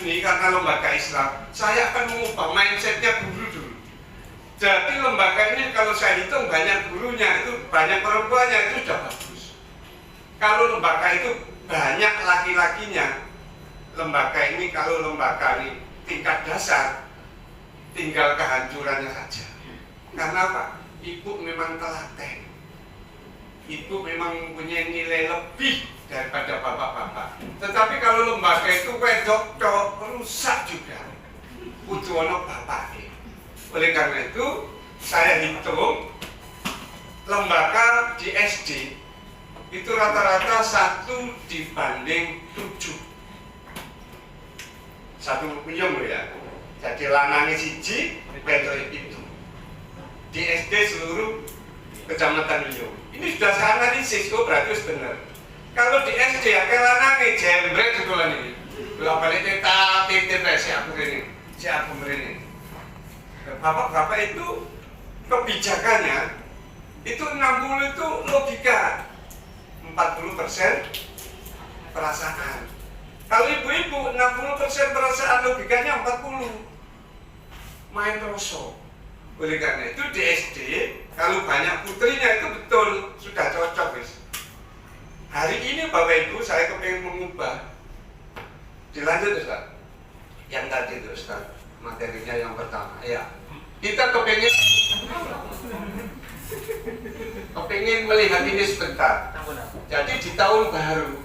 ini karena lembaga Islam, saya akan mengubah mindsetnya guru dulu. Jadi lembaga ini kalau saya hitung banyak gurunya, itu banyak perempuannya, itu sudah bagus. Kalau lembaga itu banyak laki-lakinya, lembaga ini kalau lembaga ini tingkat dasar, tinggal kehancurannya saja. Karena apa? Ibu memang telaten, ibu memang punya nilai lebih daripada bapak-bapak. Tetapi kalau lembaga itu wedok rusak juga, butuh ono bapak. Oleh karena itu saya hitung lembaga di SD itu rata-rata 1 dibanding 7. 1 kuyung ya. Jadi lanangnya siji, wedok itu. Di SD seluruh kecamatan Riau. Ini sudah saya analisis, berarti sudah benar. Kalau di SD ya lanangnya jembret itu lah ini. Kalau balik kita titip siapa ini. Bapak-bapak itu kebijakannya itu 60 itu logika, 40% perasaan. Kalau ibu-ibu 60% perasaan, logikanya 40 main rosok. Oleh karena itu di SD kalau banyak putrinya itu betul sudah cocok guys. Hari ini Bapak Ibu saya kepingin mengubah. Dilanjut Ustaz. Yang tadi itu Ustaz, materinya yang pertama. Ya, kita kepingin melihat ini sebentar. Jadi di tahun baru,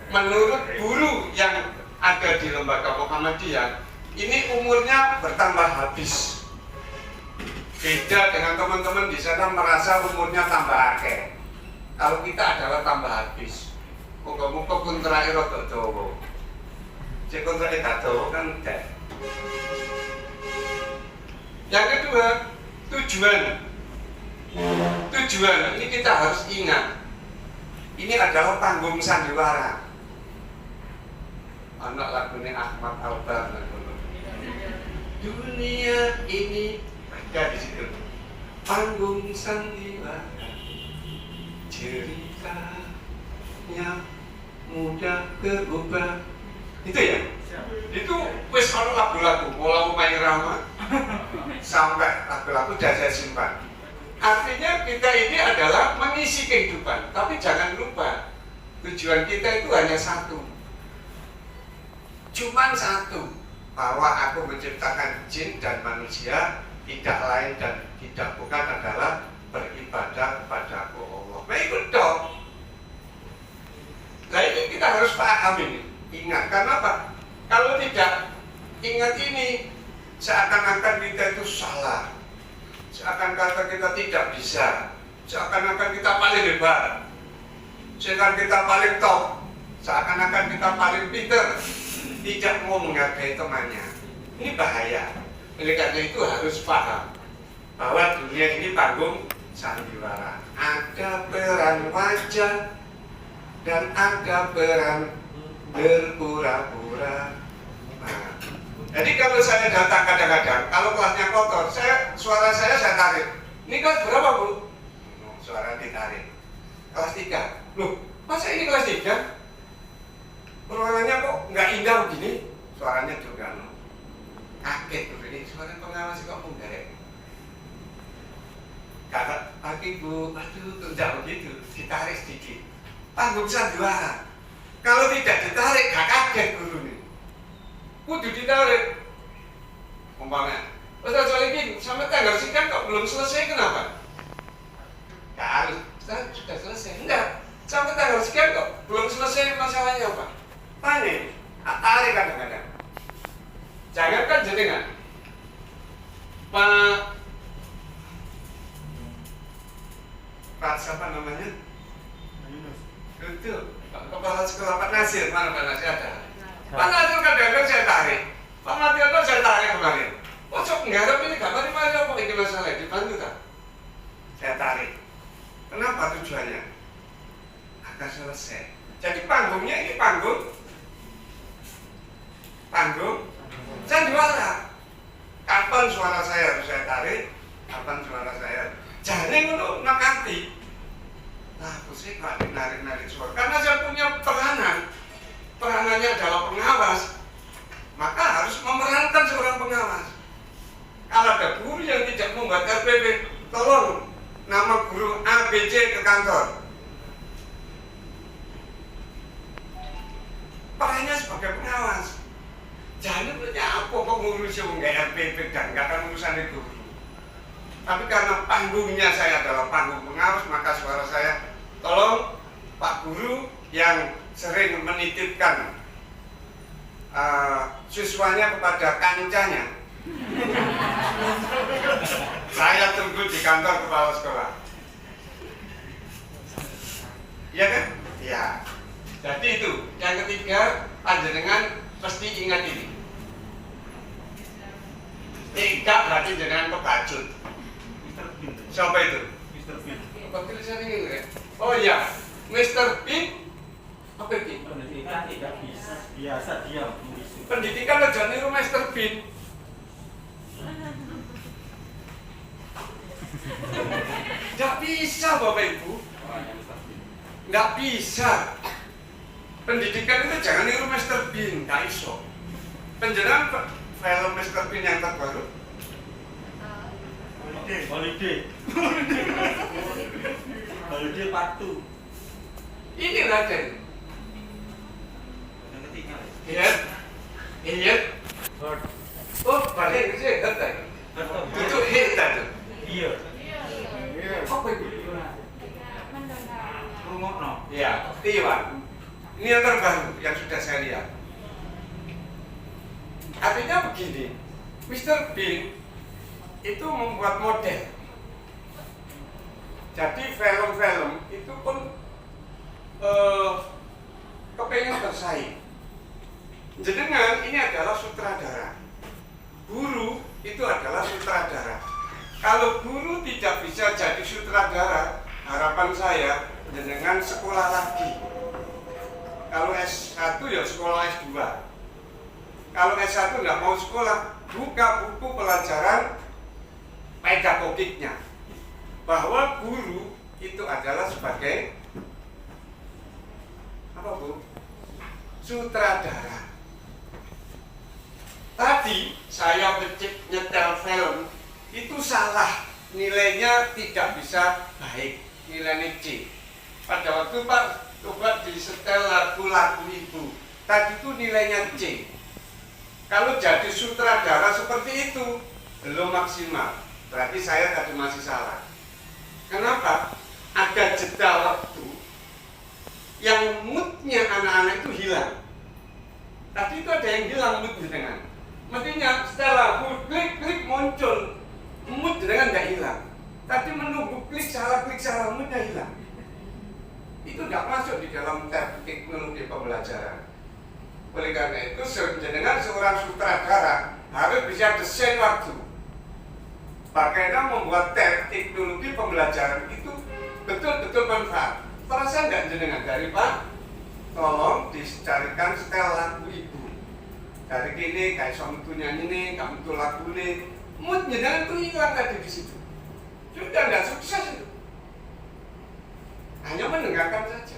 menurut guru yang ada di lembaga Muhammadiyah, ini umurnya bertambah habis. Beda dengan teman-teman di sana merasa umurnya tambah akeh. Kalau kita adalah tambah habis. Muka-muka pun terakhir rada dawa. Cek kontrak dawa kan enggak. Yang kedua, tujuan ini kita harus ingat. Ini adalah panggung sandiwara. Anak lagunya Ahmad Albar. Dunia ini ada di situ. Panggung sandiwara, ceritanya mudah berubah. Itu ya? Itu wis ono lagu-lagu mulai main Rama sampai lagu-lagu sudah saya simpan. Artinya kita ini adalah mengisi kehidupan, tapi jangan lupa tujuan kita itu hanya satu. Cuman satu, bahwa aku menciptakan jin dan manusia tidak lain dan tidak bukan adalah beribadah kepada Allah. Nah ikut dong. Nah ini kita harus paham ini. Ingat, karena apa? Kalau tidak ingat ini, seakan-akan kita itu salah, seakan-akan kita tidak bisa, seakan-akan kita paling hebat, seakan-akan kita paling top, seakan-akan kita paling pinter, tidak mau menghargai temannya. Ini bahaya. Oleh karena itu harus paham bahwa dunia ini panggung sandiwara. Ada peran wajah dan ada peran berpura-pura. Nah, jadi kalau saya datang kadang-kadang, kalau kelasnya kotor, suara saya tarik. Ini kelas berapa Bu? Suara ditarik. Kelas 3. Loh, masa ini kelas 3? Ruangannya kok nggak indah begini? Suaranya juga kaget tuh ini. Suara pengawas kok enggak? Kakak pagi Bu, aduh tidak begitu, ditarik sedikit. Panggung sandiwara. Kalau tidak ditarik, gak kaget guru ini. Kudu ditarik. Umpamanya, Ustaz Solikin, sampai tanggal sekian kok belum selesai, kenapa? Gak harus, Ustaz sudah selesai. Enggak, sampai tanggal sekian kok belum selesai, masalahnya apa? Tanya, tarik kadang-kadang. Jangankan jenengan, Pak siapa namanya? Itu Kepala Sekolah Pak Nasir, mana Pak Nasir ada? Pak Nasir kadang-kadang saya tarik, Pak Matiano saya tarik kemarin. Kok ngarep ini gak mari-mari apa ini masalah, dibantu tak? Saya tarik. Kenapa tujuannya? Agar selesai. Jadi panggungnya ini panggung sandiwara. Kapan suara saya harus saya tarik? Kapan suara saya? Jangan untuk nakati. Nah, saya nggak narik-narik suara. Karena saya punya peranannya adalah pengawas. Maka ngurusi nggak RPP dan nggak akan urusan itu. Tapi karena panggungnya saya adalah panggung pengawas, maka suara saya, tolong Pak Guru yang sering menitipkan siswanya kepada kancanya, saya tunggu di kantor kepala sekolah. Iya kan? Iya. Jadi itu. Yang ketiga, panjenengan mesti ingat ini. Tidak berarti jenengan kebacut. Siapa itu? Mr. Bean. Kok tulisan ini ya? Oh iya, Mr. Bean. Apa itu? Pendidikan tidak bisa biasa diam membisu. Pendidikan aja niru Mr. Bean. Tidak bisa Bapak Ibu. Orangnya Mr. Bean. Nggak bisa. Pendidikan itu jangan niru Mr. Bean, nggak iso. Penjenengan film Mr. Bean yang terbaru? Holiday. Holiday part 2. Ini Raden. Yang ketiga. Iya. Oh, balik ke sini, itu hit tadi. Iya. Apa itu? Rungokno. Ya, Iwan. Ini yang terbaru yang sudah saya lihat. Artinya begini, Mr. Bean itu membuat model. Jadi film-film itu pun kepengen bersaing. Jenengan ini adalah sutradara. Guru itu adalah sutradara. Kalau guru tidak bisa jadi sutradara, harapan saya jenengan sekolah lagi. Kalau S1 ya sekolah S2. Kalau S1 nggak mau sekolah, buka buku pelajaran pedagogiknya. Bahwa guru itu adalah sebagai apa Bu? Sutradara. Tadi saya nyetel film itu salah, nilainya tidak bisa baik, nilainya C. Pada waktu Pak coba disetel lagu-lagu Ibu, tadi itu nilainya C. Kalau jadi sutradara seperti itu belum maksimal, berarti saya tadi masih salah. Kenapa? Ada jeda waktu yang moodnya anak-anak itu hilang. Tadi itu ada yang hilang mood dengan. Mestinya setelah klik muncul, mood dengan nggak hilang. Tadi menunggu klik salah moodnya hilang. Itu tidak masuk di dalam teknologi pembelajaran. Oleh karena itu, dengan seorang sutradara harus bisa desain waktu. Bagaimana membuat teknologi pembelajaran itu betul-betul manfaat. Perasaan nggak jenengan dari Pak? Tolong dicarikan setel lagu Ibu. Dari gini, kayak suami tuh nyanyi nih, kamu tuh lagu nih. Mood jenengan tuh hilang tadi di situ. Sudah nggak sukses itu. Hanya mendengarkan saja.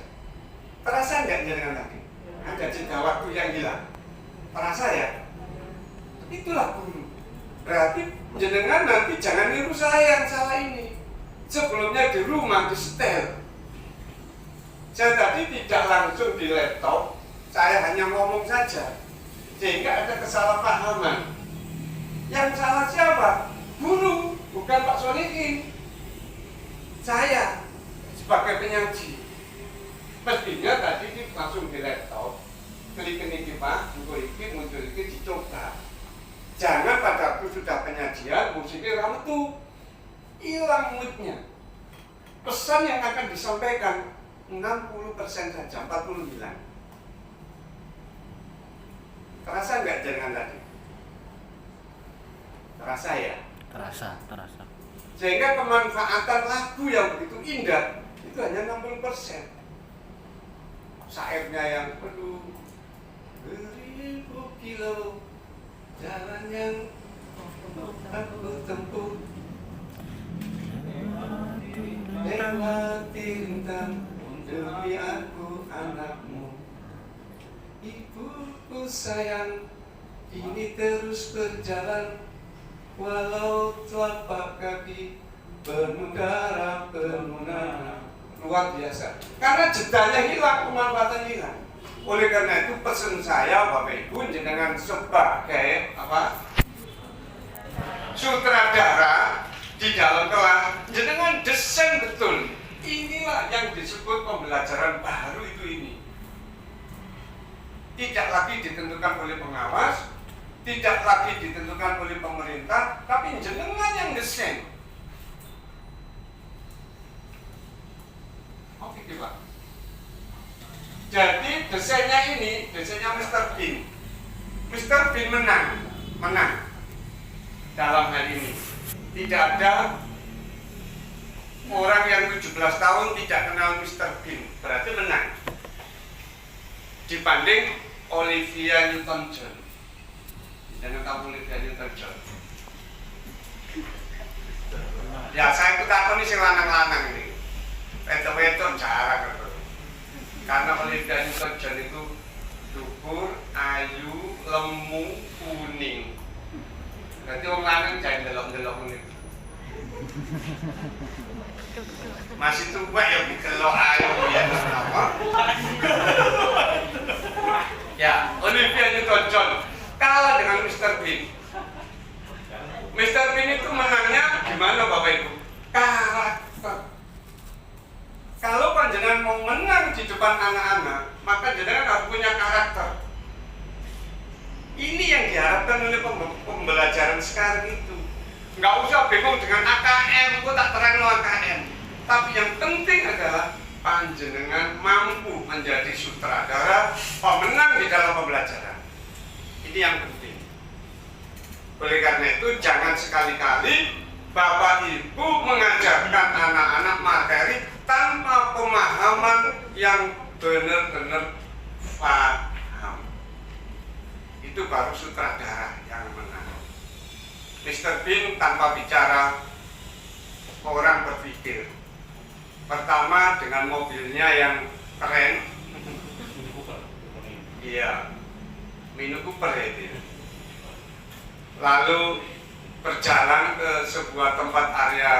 Perasaan nggak jenengan tadi? Ada jeda waktu yang hilang. Perasa ya? Itulah guru. Berarti jenengan nanti jangan niru saya yang salah ini. Sebelumnya di rumah di setel. Saya tadi tidak langsung di laptop, saya hanya ngomong saja, sehingga ada kesalahpahaman. Yang salah siapa? Guru, bukan Pak Solihin. Saya sebagai penyaji. Mestinya tadi langsung di laptop, klik ini Pak, muncul ini dicoba. Jangan pada waktu sudah penyajian, musiknya kamu tuh hilang moodnya. Pesan yang akan disampaikan 60% saja, 40 hilang. Terasa nggak jangan tadi? Terasa ya? Terasa. Sehingga kemanfaatan lagu yang begitu indah itu hanya 60%. Syairnya yang penuh beribu kilo jalan yang aku tempuh lewati rintang demi aku anakmu. Ibuku sayang, ini terus berjalan walau telapak kaki penuh darah penuh nanah. Luar biasa. Karena jedanya hilang, pemanfaatan hilang. Oleh karena itu pesan saya Bapak Ibu jenengan sebagai apa? sutradara di dalam kelas jenengan desain betul. Inilah yang disebut pembelajaran baru itu ini. Tidak lagi ditentukan oleh pengawas, tidak lagi ditentukan oleh pemerintah, tapi jenengan yang desain. Oke, Pak. Jadi desainnya ini, desainnya Mr. Bean. Mr. Bean menang dalam hal ini. Tidak ada orang yang 17 tahun tidak kenal Mr. Bean, berarti menang. Dibanding Olivia Newton-John. Jangan tahu Olivia Newton-John. Ya saya itu takut nih si lanang-lanang ini. Wedo-wedo jarang gitu. Karena Olivia Newton-John itu dukur, ayu, lemu, kuning. Berarti orang lanang jangan delok-delok ini. Masih tua ya dikelok ayu ya apa? Ya, Olivia Newton-John kalah dengan Mr. Bean. Mr. Bean itu menangnya gimana Bapak Ibu? Karakter. Kalau panjenengan mau menang di depan anak-anak, maka jenengan harus punya karakter. Ini yang diharapkan oleh pembelajaran sekarang itu. Nggak usah bingung dengan AKM, kok tak terang no AKM. Tapi yang penting adalah panjenengan mampu menjadi sutradara pemenang di dalam pembelajaran. Ini yang penting. Oleh karena itu jangan sekali-kali Bapak Ibu mengajarkan anak-anak materi tanpa pemahaman yang benar-benar paham. Itu baru sutradara yang menang. Mr. Bean tanpa bicara, orang berpikir. Pertama dengan mobilnya yang keren. Iya, Mini Cooper itu. Lalu berjalan ke sebuah tempat area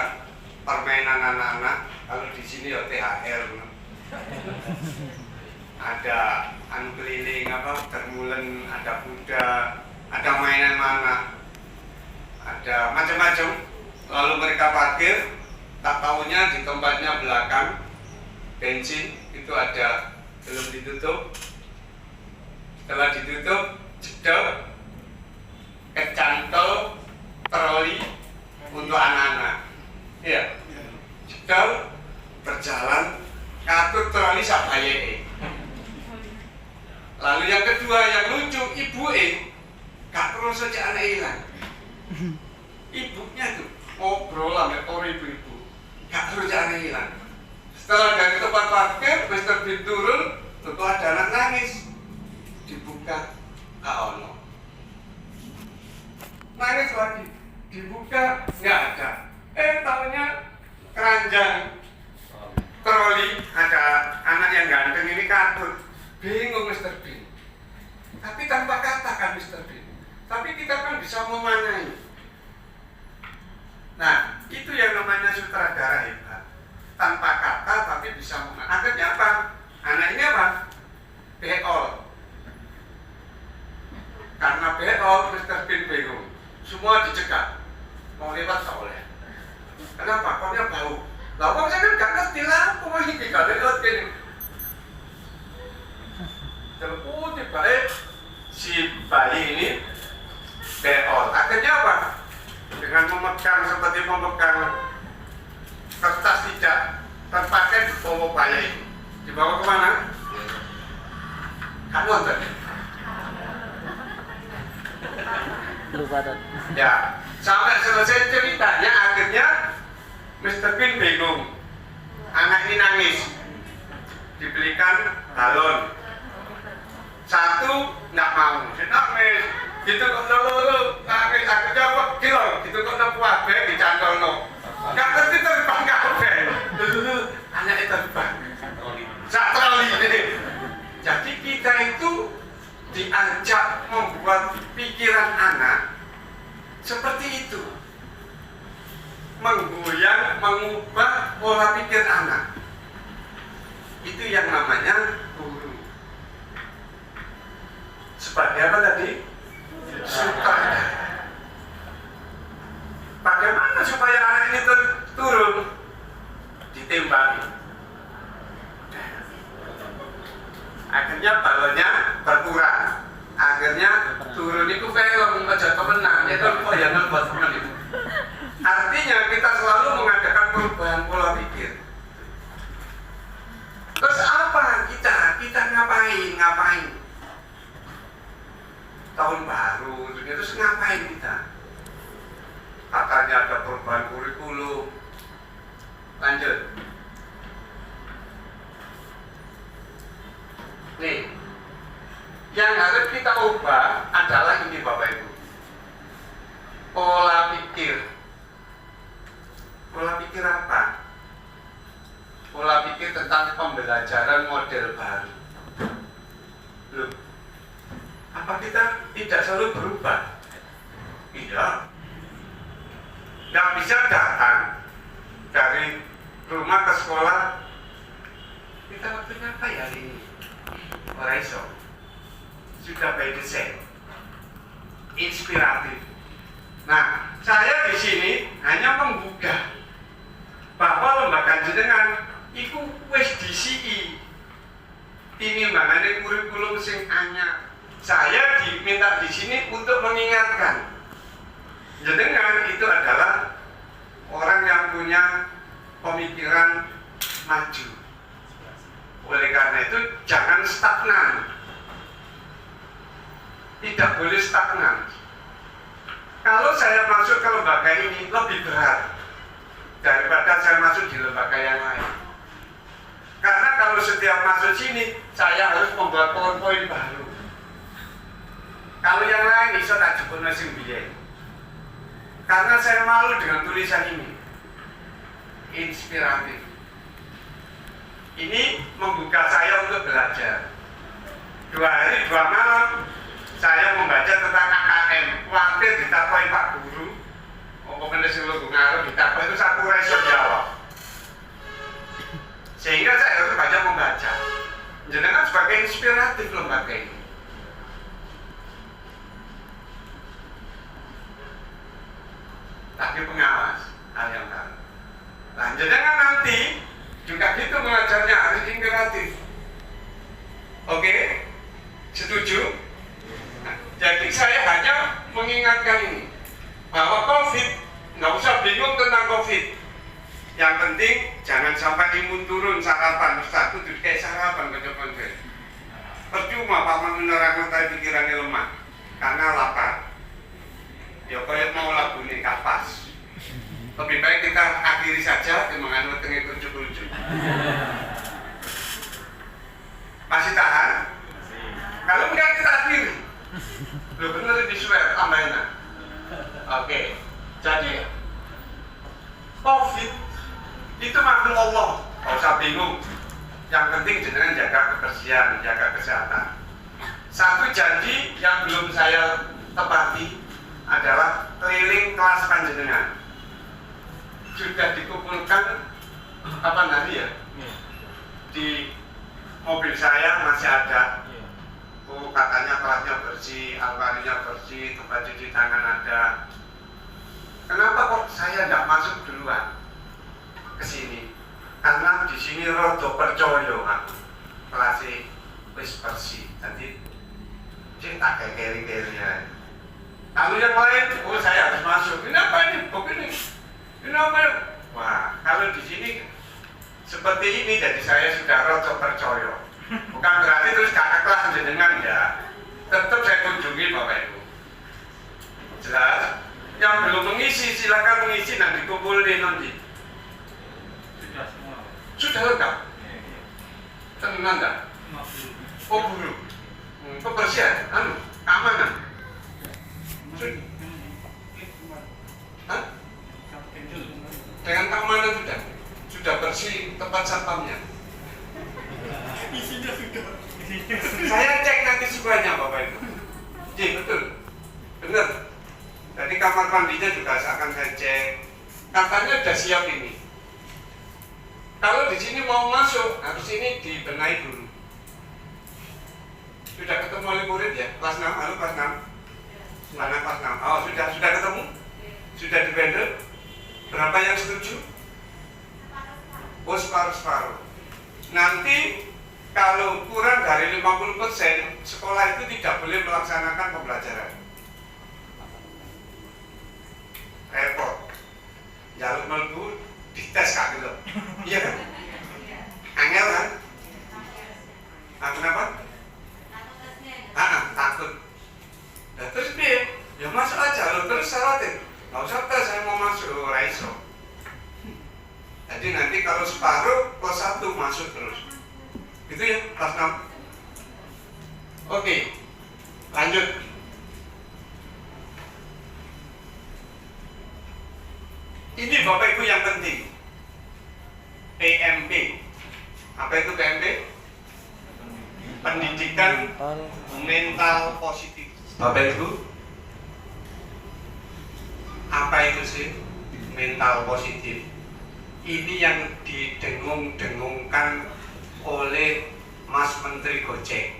permainan anak-anak. Kalau di sini ya THR. Ada keliling termulen, ada kuda, ada mainan mana, ada macam-macam. Lalu mereka parkir, tak tahunya di tempatnya belakang bensin itu ada belum ditutup. Setelah ditutup, jedor, kecantol troli untuk anak-anak. Iya, jedor berjalan, katut troli sabaye. Lalu yang kedua yang lucu, ibu gak terus saja anak hilang. Ibunya tuh ngobrol sama orang ibu-ibu, gak terus saja anak hilang. Setelah dari tempat parkir, Mr. Bean turun, tentu ada anak nangis. Dibuka, ono. Nangis lagi, dibuka, nggak ada. Tahunya keranjang troli, ada anak yang ganteng ini katut. Bingung Mr. Bean. Tapi tanpa kata kan Mr. Bean. Tapi kita kan bisa memanai. Nah, itu yang namanya sutradara hebat. Tanpa kata tapi bisa memanai. Akhirnya apa? Anak ini apa? Beol. Karena beol, Mr. Bean bingung. Semua dicegat. Mau lewat tak boleh. Kenapa? Koknya bau. Lah kok saya kan gak ngerti lah. Kok masih gak lewat gini. Oh, tiba-tiba si bayi ini beol. Akhirnya apa? Dengan memegang seperti memegang kertas tidak terpakai dibawa bayi itu. Dibawa kemana? Kan nonton. Lupa tuh. Ya, sampai selesai ceritanya akhirnya Mr. Bean bingung. Anak ini nangis. Dibelikan balon. Satu nggak mau, nangis. Gitu kok lolo nangis. Akhirnya kok kilo, gitu kok kuat be dicantol no. Nggak ngerti terbang kafe. Dulu anak itu terbang. Satroli. Jadi kita itu diajak membuat pikiran anak seperti itu, menggoyang, mengubah pola pikir anak. Itu yang namanya guru. Sebagai apa tadi? Sutradara. turun ditembaki. Akhirnya balonnya berkurang. Akhirnya turun itu film aja temenan. Itu kok ya buat temen itu. Artinya kita selalu mengadakan perubahan pola pikir. Terus apa kita ngapain? Tahun baru, terus ngapain kita? Katanya ada perubahan kurikulum. Lanjut. Nih, yang harus kita ubah adalah ini Bapak Ibu. Pola pikir. Pola pikir apa? Pola pikir tentang pembelajaran model baru. Loh, apa kita tidak selalu berubah? Tidak. Nggak bisa datang dari rumah ke sekolah. Kita waktunya apa ya hari ini? Oraiso. Sudah by design. Inspiratif. Nah, saya di sini hanya menggugah bahwa lembaga jenengan iku wis disiki tinimbangannya kurikulum sing anyar. Saya diminta di sini untuk mengingatkan jenengan itu adalah orang yang punya pemikiran maju. Oleh karena itu jangan stagnan. Tidak boleh stagnan. Kalau saya masuk ke lembaga ini lebih berat daripada saya masuk di lembaga yang lain. Karena kalau setiap masuk sini saya harus membuat poin-poin baru. Kalau yang lain bisa tak cukup nasi biaya. Karena saya malu dengan tulisan ini. Inspiratif. Ini membuka saya untuk belajar. 2 hari 2 malam saya membaca tentang KKM. Waktu ditakoi Pak Guru, pokoknya sing lu ngaruh ditakoi itu satu resep jawab. Sehingga saya harus banyak membaca. Jenengan sebagai inspiratif lembaga ini. Tapi pengawas hal yang baru. Nah, jenengan nanti juga gitu mengajarnya harus inspiratif. Oke? Setuju? Nah, jadi saya hanya mengingatkan ini bahwa COVID, nggak usah bingung tentang COVID. Yang penting jangan sampai imun turun sarapan. Satu tuh kayak sarapan kocok-kocok. Percuma Pak menerangkan tadi pikirannya lemah karena lapar. Ya kayak mau lagu nih kapas. Lebih baik kita akhiri saja dengan tengah kucuk-kucuk. Masih tahan? Kalau enggak kita akhiri. Loh bener di swear tambahin. Oke. Jadi COVID itu makhluk Allah. Gak usah bingung. Yang penting jenengan jaga kebersihan, jaga kesehatan. Satu janji yang belum saya tepati adalah keliling kelas panjenengan. Sudah dikumpulkan kapan hari ya? Di mobil saya masih ada. Oh, katanya kelasnya bersih, almarinya bersih, tempat cuci tangan ada. Kenapa kok saya nggak masuk duluan ke sini? Karena di sini rodo percaya aku. Kelasnya wis bersih. Jadi tak kayak kering-kering ya. Kalau yang lain, oh saya harus masuk. Ini apa ini? Begini. Ini apa? Wah, kalau di sini seperti ini, jadi saya sudah rotok percaya. Bukan berarti terus kakak kelas jenengan ya. Tetap saya kunjungi Bapak Ibu. Jelas? Yang belum mengisi silakan mengisi nanti kumpulin nanti. Sudah semua. Sudah lengkap. Tenang enggak? Oh belum. Kebersihan, keamanan. Hah? Dengan keamanan sudah bersih tempat satpamnya. Isinya sudah. Saya cek nanti semuanya Bapak Ibu. Iya betul, benar. Jadi kamar mandinya juga akan saya cek. Katanya sudah siap ini. Kalau di sini mau masuk harus ini dibenahi dulu. Sudah ketemu oleh murid ya? Kelas 6, halo kelas 6. Mana kelas 6? Oh sudah ketemu? Sudah di vendor? Berapa yang setuju? Oh, separuh-separuh. Nanti kalau kurang dari 50%, sekolah itu tidak boleh melaksanakan pembelajaran. Repot. Jaluk melbu dites kak gitu. Iya kan? Angel kan? Ah, kenapa? Takut. Nah, terus dia, ya masuk aja lo terus syaratnya. Nggak usah tes, saya mau masuk, raiso. Jadi nanti kalau separuh plus 1 masuk terus. Gitu ya, kelas 6. Oke, lanjut. Ini Bapak Ibu yang penting. PMP. Apa itu PMP? Pendidikan mental positif. Bapak Ibu, apa itu sih mental positif? Ini yang didengung-dengungkan oleh Mas Menteri Gojek.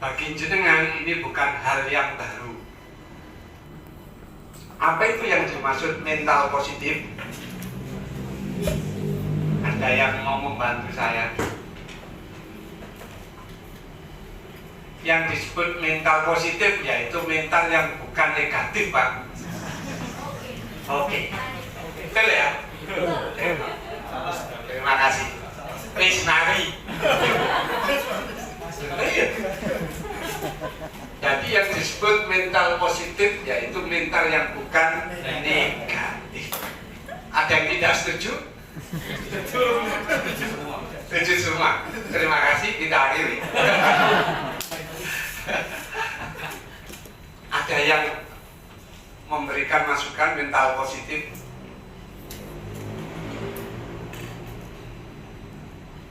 Bagi jenengan ini bukan hal yang baru. Apa itu yang dimaksud mental positif? Ada yang mau membantu saya? Yang disebut mental positif yaitu mental yang bukan negatif, Pak. Oke. Betul ya? Terima kasih. Krisnari. Jadi yang disebut mental positif yaitu mental yang bukan negatif. Ada yang tidak setuju? Setuju semua. Terima kasih, kita akhiri. Ada yang memberikan masukan mental positif?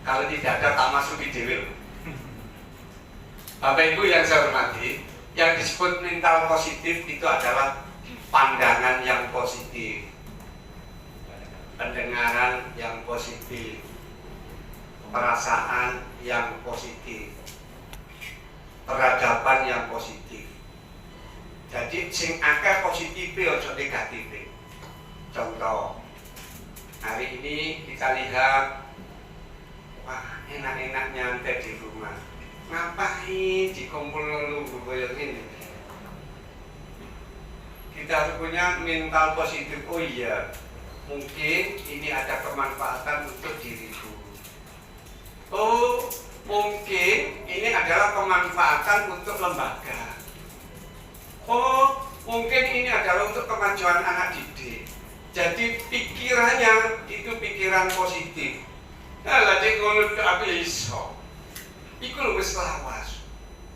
Kalau tidak ada, tak masuk di dewi. Bapak Ibu yang saya hormati, yang disebut mental positif itu adalah pandangan yang positif, pendengaran yang positif, perasaan yang positif, peradaban yang positif. Jadi sing akeh positif ojo negatif. Contoh, hari ini kita lihat, wah enak-enak nyantai di rumah. Ngapain dikumpul nunggu koyo ini? Kita harus punya mental positif. Oh iya, mungkin ini ada kemanfaatan untuk diriku. Oh, mungkin ini adalah kemanfaatan untuk lembaga. Oh, mungkin ini adalah untuk kemajuan anak didik. Jadi pikirannya itu pikiran positif. Nah, lagi ngono aku iso. Iku lho wis lawas.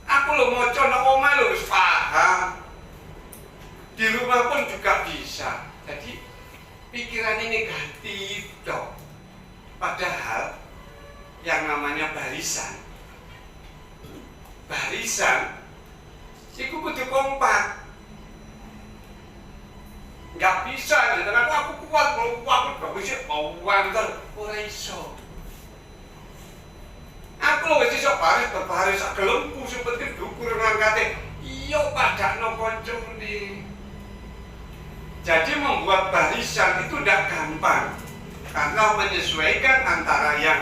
Aku lho maca nang omah lho wis paham. Di rumah pun juga bisa. Jadi pikiran ini negatif dong. Padahal yang namanya barisan iku kudu kompak. Nggak bisa gitu kan, aku kuat, aku gak bisa mau wanter, ora iso. Aku lho wis iso baris sak gelemku sing penting dukur ngangkate. Iya padakno koncone. Jadi membuat barisan itu tidak gampang karena menyesuaikan antara yang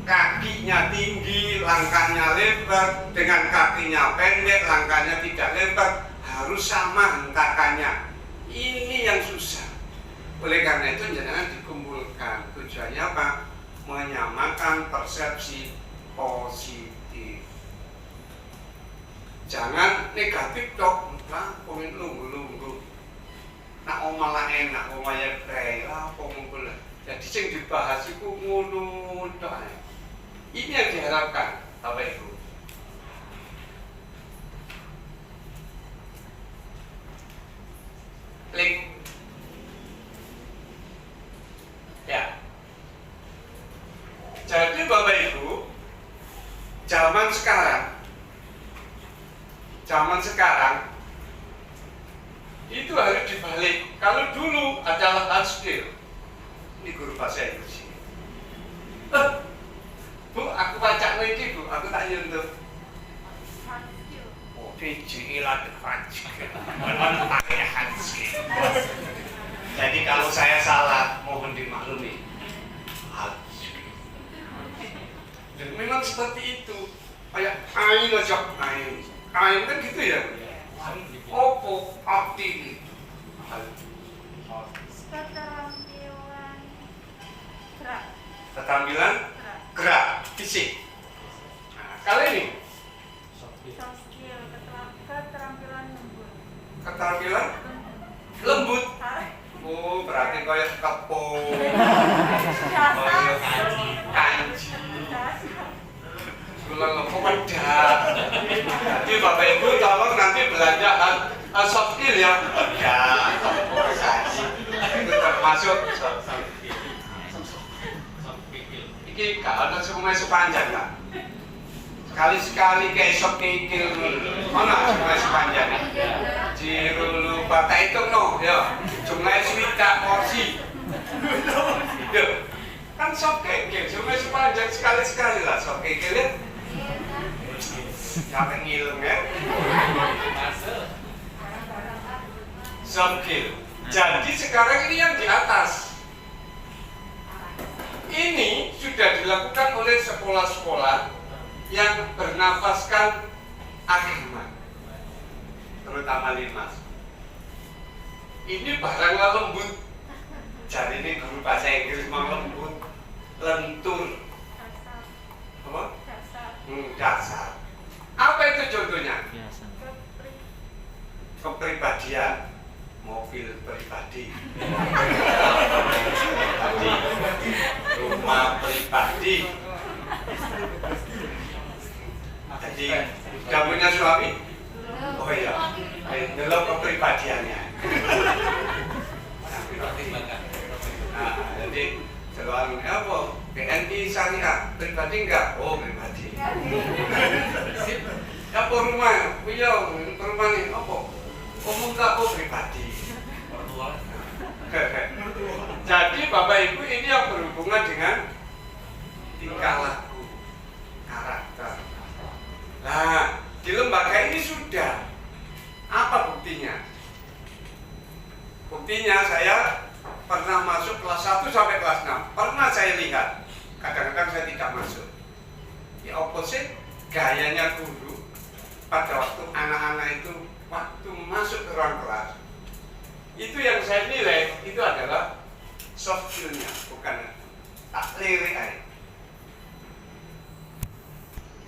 kakinya tinggi, langkahnya lebar dengan kakinya pendek, langkahnya tidak lebar, harus sama hentakannya. Ini yang susah. Oleh karena itu jangan dikumpulkan. Tujuannya apa? Menyamakan persepsi positif. Jangan negatif dok. Nah, pengen lunggu-lunggu. Nah, malah enak, omahnya kaya lah, pengumpul. Jadi yang dibahas itu ngono tok. Ini yang diharapkan, Bapak Ibu. Klik. Ya. Jadi Bapak Ibu, zaman sekarang itu harus dibalik. Kalau dulu adalah hard skill. Ini guru bahasa Inggris. Bu, aku baca lagi Bu, aku tak nyentuh. Oh, hard skill. Jadi kalau saya salah memang seperti itu. Kayak ain aja, ain kan gitu ya. Opo aktif. Keterampilan gerak. Keterampilan gerak fisik. Nah, kali ini Soft skill, keterampilan lembut. keterampilan lembut. Oh, berarti kayak kepung, kayak kanji, gula lepuk pedas. Jadi Bapak Ibu tolong nanti belanja soft skill ya. Ya, itu termasuk soft skill. Ini kalau sungai sepanjang lah. Sekali-sekali kayak sok kikil mana sungai sepanjang Jirulu bata itu no ya sungai swita porsi itu kan sok kikil sungai sepanjang sekali-sekali lah sok kikil ya jangan ngilm ya soft skill. Jadi sekarang ini yang di atas ini sudah dilakukan oleh sekolah-sekolah yang bernafaskan agama, terutama Limas. Ini baranglah lembut. Jadi ini guru bahasa Inggris mau lembut, lentur, apa? Dasar. Apa itu contohnya? Biasa. Kepribadian, mobil pribadi, rumah pribadi. Jadi, sudah punya suami? Oh iya, belum kepribadiannya. Nah, jadi selalu apa? BNI syariah pribadi enggak? Oh pribadi. Apa rumah? Iya, rumah ini apa? Oh enggak, oh pribadi. Jadi Bapak Ibu ini yang berhubungan dengan tingkah laku, karakter. Nah, di lembaga ini sudah. Apa buktinya? Buktinya saya pernah masuk kelas 1 sampai kelas 6. Pernah saya lihat. Kadang-kadang saya tidak masuk. Di opposite gayanya guru pada waktu anak-anak itu waktu masuk ke ruang kelas. Itu yang saya nilai itu adalah soft skill-nya, bukan tak lirik aja.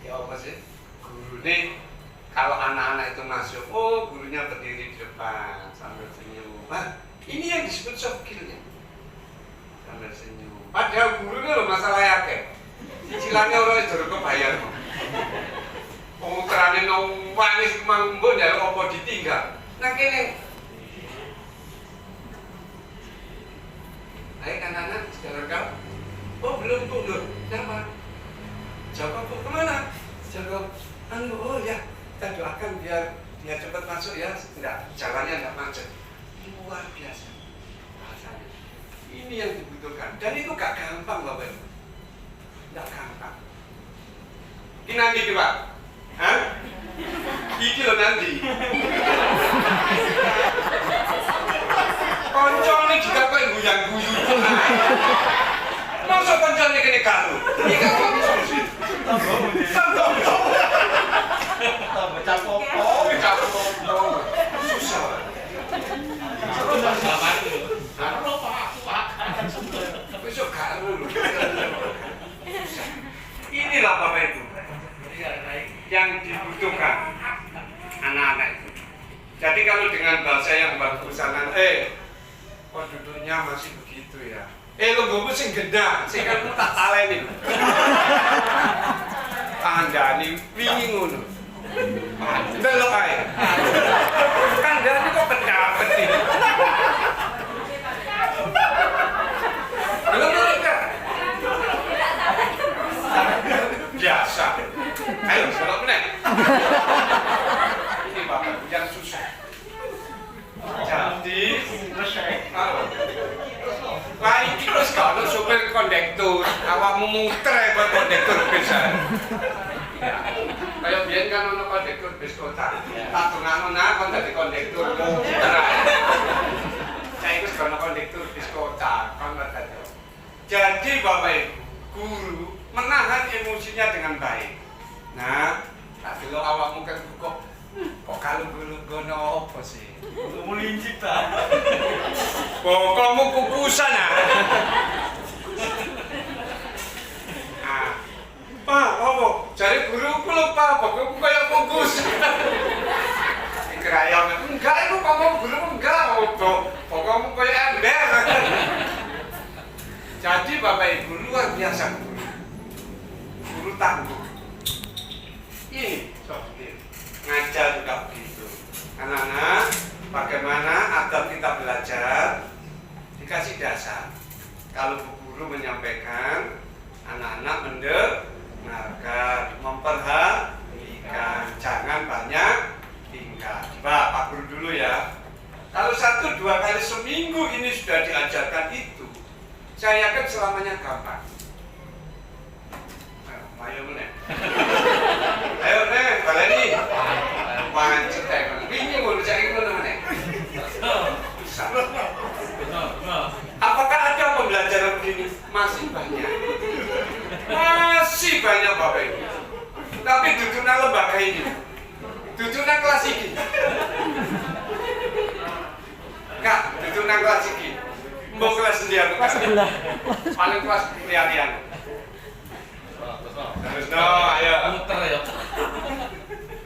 Di opposite guru ini kalau anak-anak itu masuk, oh gurunya berdiri di depan sambil senyum. Nah, ini yang disebut soft skill-nya. Sambil senyum. Padahal guru ini loh masalah yake. Cicilannya orang itu kebayar. Penguterannya nongwanis mambun ya, apa ditinggal. Nah kini, ayo anak-anak sekarang kau, oh belum tuh loh, siapa? Jawab kok kemana? Jawab, oh ya, kita doakan biar dia cepat masuk ya, enggak, jalannya enggak macet. Luar biasa rasanya. Ini yang dibutuhkan, dan itu gak gampang Bapak Ibu. Gak gampang. Ini nanti Pak, hah? Iki loh nanti. Koncone juga kok guyang-guyu. Masa koncone kene karo? Iki kan solusi. Tambah capopo. Susah. Besok karo lho. Inilah Bapak Ibu yang dibutuhkan anak-anak itu. Jadi kalau dengan bahasa yang bagusan, kok duduknya masih begitu ya? Lungguhmu sing gendang, sing kan tak taleni. Kandhane wingi ngono. Delok ae. Kandhane kok pendapet iki. Belum enggak. Biasa. Ayo, selok meneh. Ini Bapak yang susah. Jadi, lah iki terus kalau supir kondektur, awakmu muter buat kondektur bisa. Kayak biyen kan ono kondektur bis kota. Tak tungano kon dadi kondektur muter ae. Saya itu sekarang kondektur bis kota, kan dadi. Jadi Bapak Ibu, guru menahan emosinya dengan baik. Nah, tak delok awakmu kan kok kalau gono apa sih? Melincip ta. Pokokmu kukusan ah. Ah. Pak, apa? Jare guruku lho Pak, pokokmu kaya kukus. Kerayang enggak itu pokokmu guru enggak, pokokmu kaya ember. Jadi Bapak Ibu luar biasa guru tangguh. Ini soft skill. Ngajar juga begitu. Anak-anak, bagaimana adab kita belajar? Dikasih dasar. Kalau Bu Guru menyampaikan, anak-anak mendengarkan, memperhatikan, jangan banyak tingkah. Coba Pak Guru dulu ya. Kalau 1-2 kali seminggu ini sudah diajarkan itu, saya yakin selamanya gampang. Ayo meneh. Ayo meneh, baleni. Pancet ae. Wingi ngono saiki ngono meneh. Bisa. Apakah ada pembelajaran begini? Masih banyak. Masih banyak Bapak Ibu. Tapi duduk nang lembaga ini. Duduk nang kelas ini. Kak, duduk nang kelas ini. Mbok kelas ndi aku? Kelas sebelah. Paling kelas lihat-lihat. Terus no, ayo. Muter ya.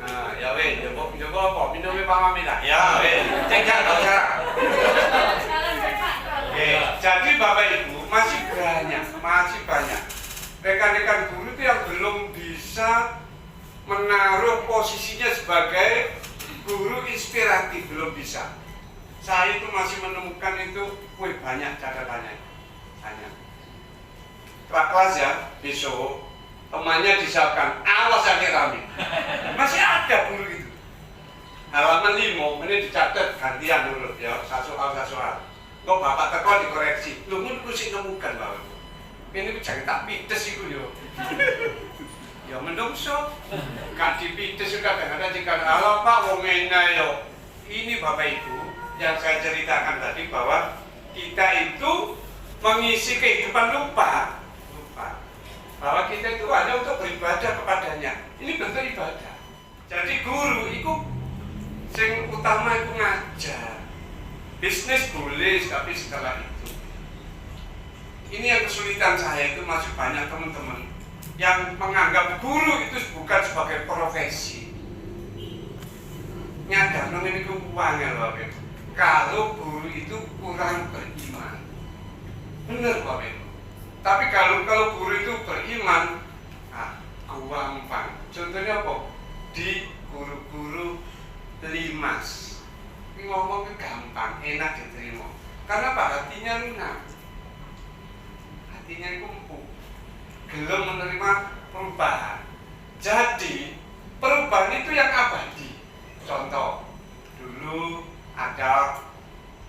Nah, ya weh, coba apa? Minumnya Pak Mami tak? Ya weh, cek gak usah. Oke, jadi Bapak Ibu masih banyak rekan-rekan guru itu yang belum bisa menaruh posisinya sebagai guru inspiratif, belum bisa. Saya itu masih menemukan itu, banyak catatannya, banyak. Kelas ya, besok temannya disiapkan, awas yang rame. Masih ada guru gitu. Halaman 5, ini dicatat gantian dulu ya, satu soal. Kok bapak teko dikoreksi, lu mun ku sing nemukan Bapak. Ini jangan tak pites iku yo. Ya menungso, gak dipites juga kadang-kadang jika halo Pak wong ngene yo. Ini Bapak Ibu yang saya ceritakan tadi bahwa kita itu mengisi kehidupan lupa bahwa kita itu hanya untuk beribadah kepadanya. Ini bentuk ibadah. Jadi guru itu yang utama itu ngajar. Bisnis boleh, tapi setelah itu. Ini yang kesulitan saya itu masih banyak teman-teman yang menganggap guru itu bukan sebagai profesi. Nyadar ini keuangan Bapak. Kalau guru itu kurang beriman. Benar Bapak Ibu. Tapi kalau guru itu beriman, gampang. Contohnya apa? Di guru-guru limas. Ini ngomongnya gampang, enak diterima. Karena apa? Hatinya lunak. Hatinya kumpul. Belum menerima perubahan. Jadi, perubahan itu yang abadi. Contoh, dulu ada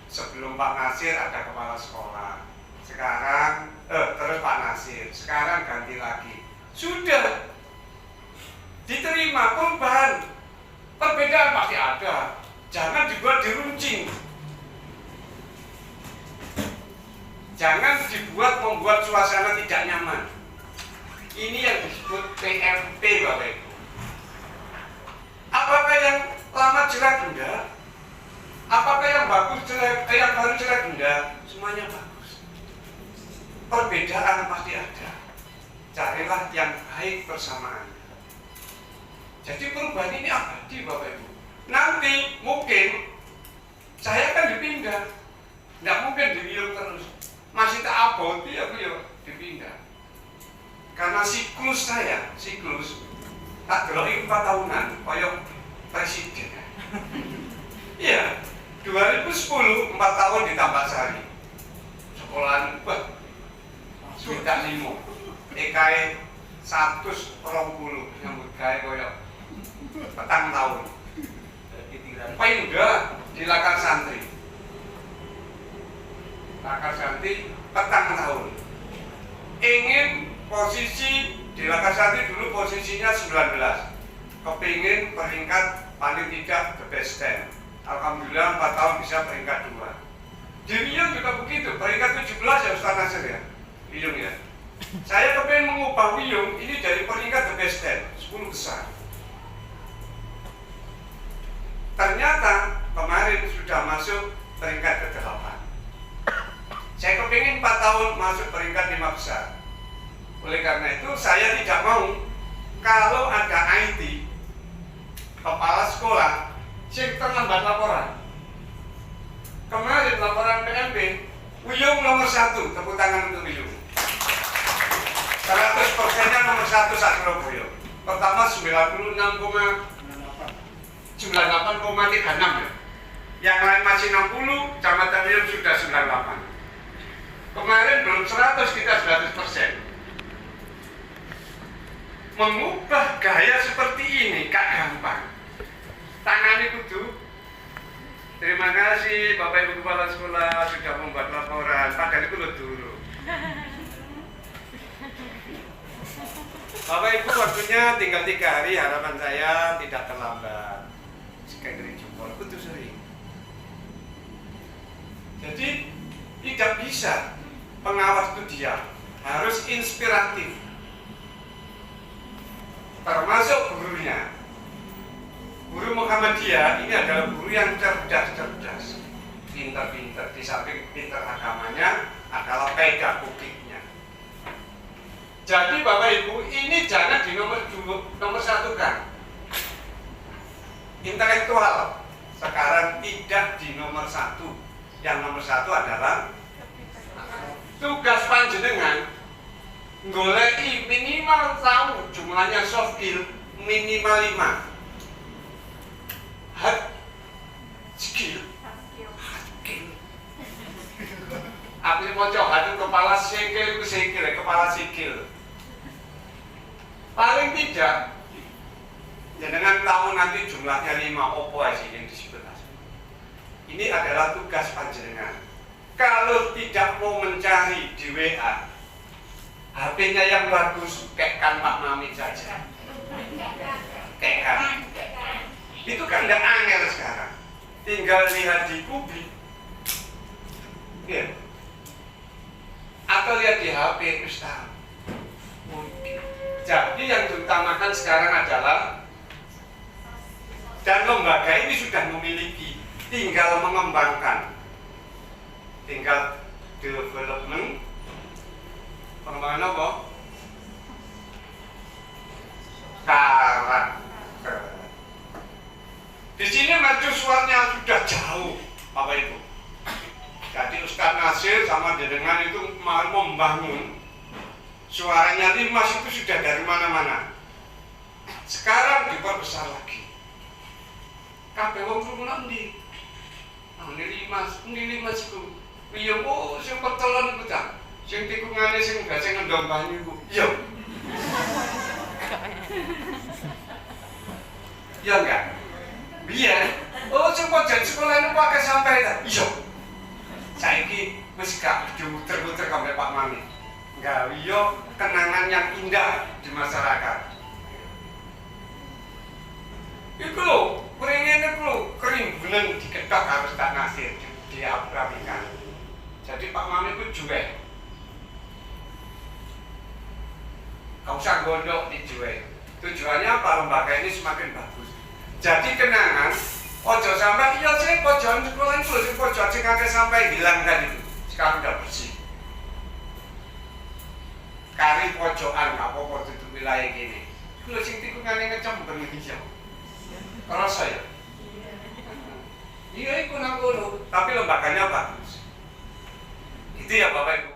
sebelum Pak Nasir ada kepala sekolah. Sekarang terus Pak Nasir, sekarang ganti lagi. Sudah diterima perubahan. Perbedaan pasti ada. Jangan dibuat diruncing. Jangan membuat suasana tidak nyaman. Ini yang disebut PMP Bapak Ibu. Apakah yang lama jelek? Enggak. Apakah yang bagus jelek? Yang baru jelek? Enggak. Semuanya bagus. Perbedaan pasti ada. Carilah yang baik bersamaan. Jadi perubahan ini abadi Bapak Ibu. Nanti mungkin saya kan dipindah. Nggak mungkin dibiung terus. Masih tak aboti aku ya dipindah. Karena siklus tak delok 4 tahunan koyok presiden. Iya, 2010 4 tahun ditambah sehari. Sekolahan sudah 5. EKE 120 nyambut gawe koyok petang tahun. Pindah di Lakar Santri. Lakar Santri petang tahun. Ingin posisi di Lakar Santri dulu posisinya 19. Kepingin peringkat paling tidak the best 10. Alhamdulillah 4 tahun bisa peringkat 2. Di Riau juga begitu, peringkat 17 ya Ustaz Nasir ya. Riau ya. Saya kepengen mengubah Wiyung ini dari peringkat the best 10, 10 besar. Ternyata kemarin sudah masuk peringkat ke-8. Saya kepingin 4 tahun masuk peringkat 5 besar. Oleh karena itu saya tidak mau kalau ada IT kepala sekolah yang terlambat laporan. Kemarin laporan PMP, Wiyung nomor 1, tepuk tangan untuk Wiyung. 100%-nya nomor 1 saat Surabaya. Pertama 98,36 ya. Yang lain masih 60, Kecamatan Wiyung sudah 98. Kemarin belum 100, kita 100%. Mengubah gaya seperti ini gak gampang. Tangani kudu. Terima kasih Bapak Ibu Kepala Sekolah sudah membuat laporan. Padahal itu dulu. Bapak Ibu waktunya tinggal 3 hari, harapan saya tidak terlambat. Sekali jempol, itu sering. Jadi tidak bisa pengawas itu diam, harus inspiratif. Termasuk gurunya. Guru Muhammadiyah ini adalah guru yang cerdas, pintar-pintar. Di samping pintar agamanya adalah pedagogiknya. Jadi Bapak Ibu ini jangan di nomor 1 kan. Intelektual sekarang tidak di nomor 1. Yang nomor 1 adalah tugas panjenengan goleki minimal tahu jumlahnya soft skill minimal 5. Hard skill. Aku mau coba itu kepala sikil. Paling tidak jangan tahu nanti jumlahnya 5 opo aja yang disebut. Ini adalah tugas panjenengan. Kalau tidak mau mencari di WA, HP-nya yang bagus, kekkan Pak Mami saja. Kekkan. Itu kan nggak angel sekarang. Tinggal lihat di publik. Ya. Atau lihat di HP Ustaz. Jadi yang diutamakan sekarang adalah, dan lembaga ini sudah memiliki, tinggal mengembangkan, tinggal development, pengembangan apa? Karakter. Di sini mercusuarnya sudah jauh, Bapak Ibu. Jadi Ustaz Nasir sama jenengan itu mau membangun suaranya Limas itu sudah dari mana-mana. Sekarang diperbesar lagi. Kabeh wong krungu ndi? Ini Limas iku. Iya kok sing petelon iku ta. Sing tikungane sing gak sing ngendom banyu iku. Iya. Iya enggak? Biyen, oh sing pojan sekolah niku akeh sampai ta. Iya. Saiki wis gak dimuter-muter sampai Pak Mami. Gawe yo kenangan yang indah di masyarakat. Iku lho, keringin itu lho, kerimbunan diketok harus tak Nasir, diaprapikan. Jadi Pak Mami itu juwe. Kau usah gondok di juwe. Tujuannya apa? Lembaga ini semakin bagus. Jadi kenangan, ojo sampai iya sih pojokan sekolah itu, sih pojok sing akeh sampai hilang kan itu. Sekarang udah bersih. Kari pojokan gak apa-apa tutup wilayah gini. Kalau sing tikungane ngecemben iki ya. Kerasa ya? Iya iku nang kono, tapi lembaganya bagus. Itu ya Bapak Ibu.